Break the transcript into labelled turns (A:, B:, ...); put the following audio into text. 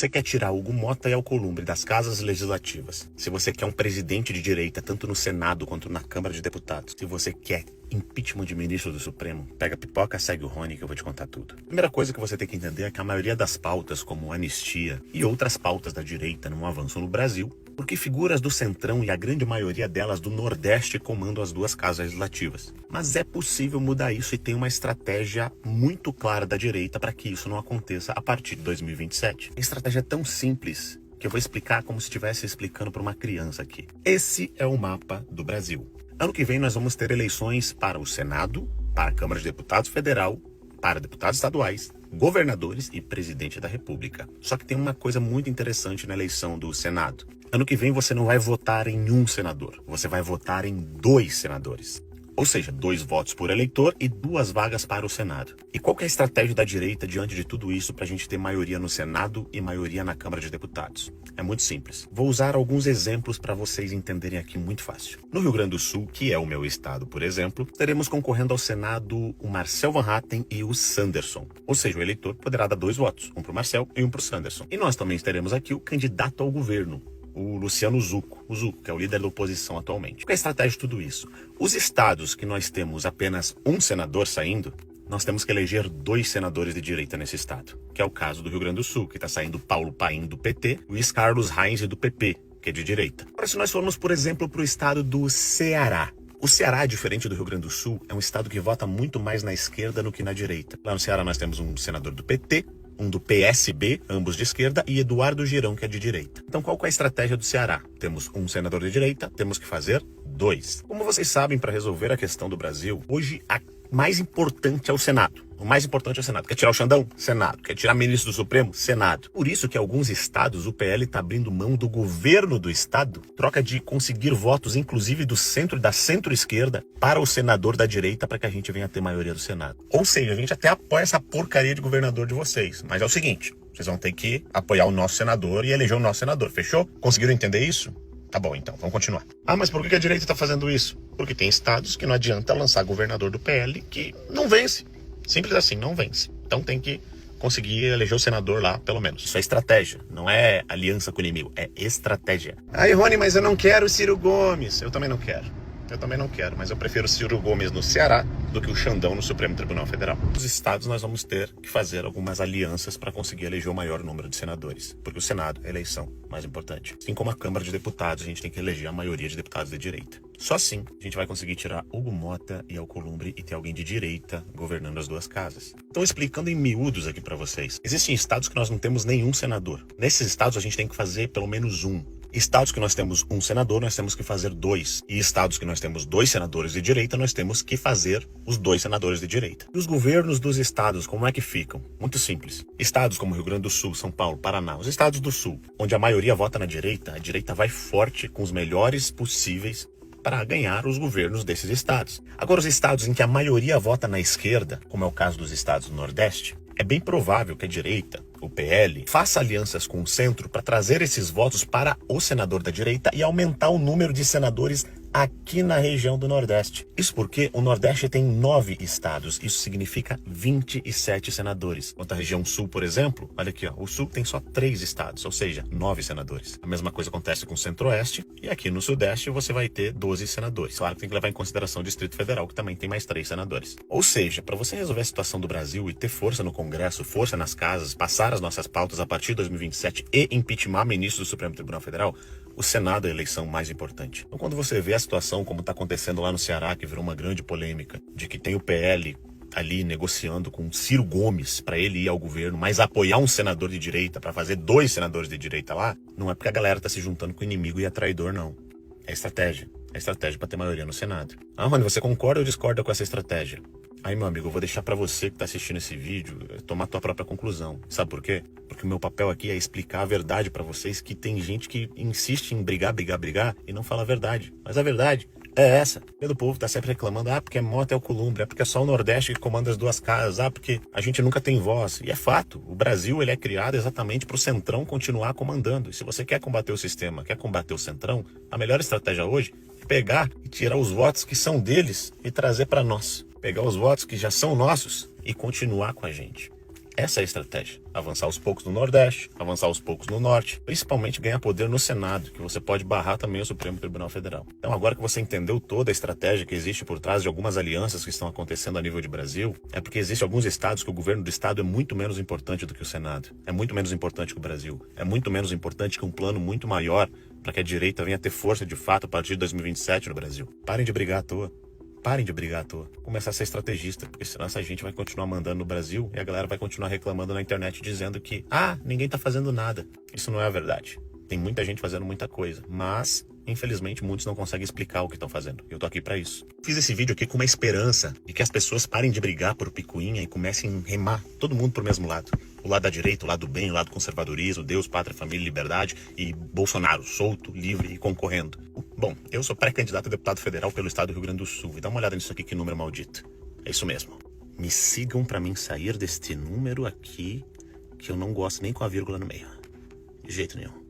A: Você quer tirar Hugo Mota e Alcolumbre das casas legislativas. Se você quer um presidente de direita, tanto no Senado quanto na Câmara de Deputados. Se você quer impeachment de ministro do Supremo, pega a pipoca, segue o Rony que eu vou te contar tudo. Primeira coisa que você tem que entender é que a maioria das pautas, como anistia e outras pautas da direita, não avançam no Brasil, porque figuras do Centrão e a grande maioria delas do Nordeste comandam as duas casas legislativas. Mas é possível mudar isso e tem uma estratégia muito clara da direita para que isso não aconteça a partir de 2027. A estratégia é tão simples que eu vou explicar como se estivesse explicando para uma criança aqui. Esse é o mapa do Brasil. Ano que vem nós vamos ter eleições para o Senado, para a Câmara de Deputados Federal, para deputados estaduais, governadores e presidente da República. Só que tem uma coisa muito interessante na eleição do Senado. Ano que vem você não vai votar em um senador, você vai votar em 2 senadores. Ou seja, 2 votos por eleitor e 2 vagas para o Senado. E qual que é a estratégia da direita diante de tudo isso para a gente ter maioria no Senado e maioria na Câmara de Deputados? É muito simples. Vou usar alguns exemplos para vocês entenderem aqui muito fácil. No Rio Grande do Sul, que é o meu estado, por exemplo, teremos concorrendo ao Senado o Marcel Van Hatten e o Sanderson. Ou seja, o eleitor poderá dar 2 votos, um para o Marcel e um para o Sanderson. E nós também teremos aqui o candidato ao governo, o Luciano Zucco, que é o líder da oposição atualmente. Qual é a estratégia de tudo isso? Os estados que nós temos apenas um senador saindo, nós temos que eleger 2 senadores de direita nesse estado, que é o caso do Rio Grande do Sul, que está saindo Paulo Paim do PT, Luiz Carlos Reins do PP, que é de direita. Agora, se nós formos, por exemplo, para o estado do Ceará, o Ceará, diferente do Rio Grande do Sul, é um estado que vota muito mais na esquerda do que na direita. Lá no Ceará nós temos um senador do PT, um do PSB, ambos de esquerda, e Eduardo Girão, que é de direita. Então, qual que é a estratégia do Ceará? Temos um senador de direita, temos que fazer 2. Como vocês sabem, para resolver a questão do Brasil, hoje a mais importante é o Senado. O mais importante é o Senado. Quer tirar o Xandão? Senado. Quer tirar ministro do Supremo? Senado. Por isso que em alguns estados o PL está abrindo mão do governo do estado, troca de conseguir votos, inclusive do centro e da centro-esquerda, para o senador da direita, para que a gente venha a ter maioria do Senado. Ou seja, a gente até apoia essa porcaria de governador de vocês. Mas é o seguinte, vocês vão ter que apoiar o nosso senador e eleger o nosso senador, fechou? Conseguiram entender isso? Tá bom, então, vamos continuar. Ah, mas por que a direita está fazendo isso? Porque tem estados que não adianta lançar governador do PL que não vence. Simples assim, não vence. Então tem que conseguir eleger o senador lá, pelo menos. Isso é estratégia, não é aliança com o inimigo, é estratégia. Aí, Rony, mas eu não quero o Ciro Gomes. Eu também não quero. Mas eu prefiro o Ciro Gomes no Ceará do que o Xandão no Supremo Tribunal Federal. Nos estados nós vamos ter que fazer algumas alianças para conseguir eleger o maior número de senadores, porque o Senado é a eleição mais importante. Assim como a Câmara de Deputados, a gente tem que eleger a maioria de deputados de direita. Só assim a gente vai conseguir tirar Hugo Mota e Alcolumbre e ter alguém de direita governando as 2 casas. Então, explicando em miúdos aqui para vocês, existem estados que nós não temos nenhum senador. Nesses estados a gente tem que fazer pelo menos 1. Estados que nós temos um senador, nós temos que fazer 2. E estados que nós temos 2 senadores de direita, nós temos que fazer os 2 senadores de direita. E os governos dos estados, como é que ficam? Muito simples. Estados como Rio Grande do Sul, São Paulo, Paraná, os estados do Sul, onde a maioria vota na direita, a direita vai forte com os melhores possíveis para ganhar os governos desses estados. Agora, os estados em que a maioria vota na esquerda, como é o caso dos estados do Nordeste, é bem provável que a direita, o PL, faça alianças com o centro para trazer esses votos para o senador da direita e aumentar o número de senadores aqui na região do Nordeste. Isso porque o Nordeste tem 9 estados, isso significa 27 senadores. Enquanto a região Sul, por exemplo, olha aqui, ó, o Sul tem só 3 estados, ou seja, 9 senadores. A mesma coisa acontece com o Centro-Oeste e aqui no Sudeste você vai ter 12 senadores. Claro que tem que levar em consideração o Distrito Federal, que também tem mais 3 senadores. Ou seja, para você resolver a situação do Brasil e ter força no Congresso, força nas casas, passar as nossas pautas a partir de 2027 e impeachment ministro do Supremo Tribunal Federal, o Senado é a eleição mais importante. Então, quando você vê a situação como está acontecendo lá no Ceará, que virou uma grande polêmica, de que tem o PL ali negociando com Ciro Gomes para ele ir ao governo, mas apoiar um senador de direita para fazer 2 senadores de direita lá, não é porque a galera está se juntando com o inimigo e é traidor, não. É estratégia. É estratégia para ter maioria no Senado. Ah, mano, você concorda ou discorda com essa estratégia? Aí, meu amigo, eu vou deixar pra você que tá assistindo esse vídeo tomar tua própria conclusão. Sabe por quê? Porque o meu papel aqui é explicar a verdade pra vocês, que tem gente que insiste em brigar e não fala a verdade. Mas a verdade é essa. O povo tá sempre reclamando, porque é Mota e Alcolumbre, porque é só o Nordeste que comanda as 2 casas, porque a gente nunca tem voz. E é fato, o Brasil ele é criado exatamente pro Centrão continuar comandando. E se você quer combater o sistema, quer combater o Centrão, a melhor estratégia hoje é pegar e tirar os votos que são deles e trazer pra nós. Pegar os votos que já são nossos e continuar com a gente. Essa é a estratégia. Avançar aos poucos no Nordeste, avançar aos poucos no Norte, principalmente ganhar poder no Senado, que você pode barrar também o Supremo Tribunal Federal. Então agora que você entendeu toda a estratégia que existe por trás de algumas alianças que estão acontecendo a nível de Brasil, é porque existem alguns estados que o governo do estado é muito menos importante do que o Senado. É muito menos importante que o Brasil. É muito menos importante que um plano muito maior para que a direita venha ter força de fato a partir de 2027 no Brasil. Parem de brigar à toa. Parem de brigar à toa. Começar a ser estrategista, porque senão essa gente vai continuar mandando no Brasil e a galera vai continuar reclamando na internet dizendo que ninguém tá fazendo nada. Isso não é a verdade. Tem muita gente fazendo muita coisa, mas infelizmente muitos não conseguem explicar o que estão fazendo. Eu tô aqui pra isso. Fiz esse vídeo aqui com uma esperança de que as pessoas parem de brigar por picuinha e comecem a remar todo mundo pro mesmo lado. O lado da direita, o lado do bem, o lado do conservadorismo, Deus, pátria, família, liberdade e Bolsonaro solto, livre e concorrendo. Bom, eu sou pré-candidato a deputado federal pelo estado do Rio Grande do Sul. E dá uma olhada nisso aqui, que número maldito. É isso mesmo. Me sigam pra mim sair deste número aqui, que eu não gosto nem com a vírgula no meio. De jeito nenhum.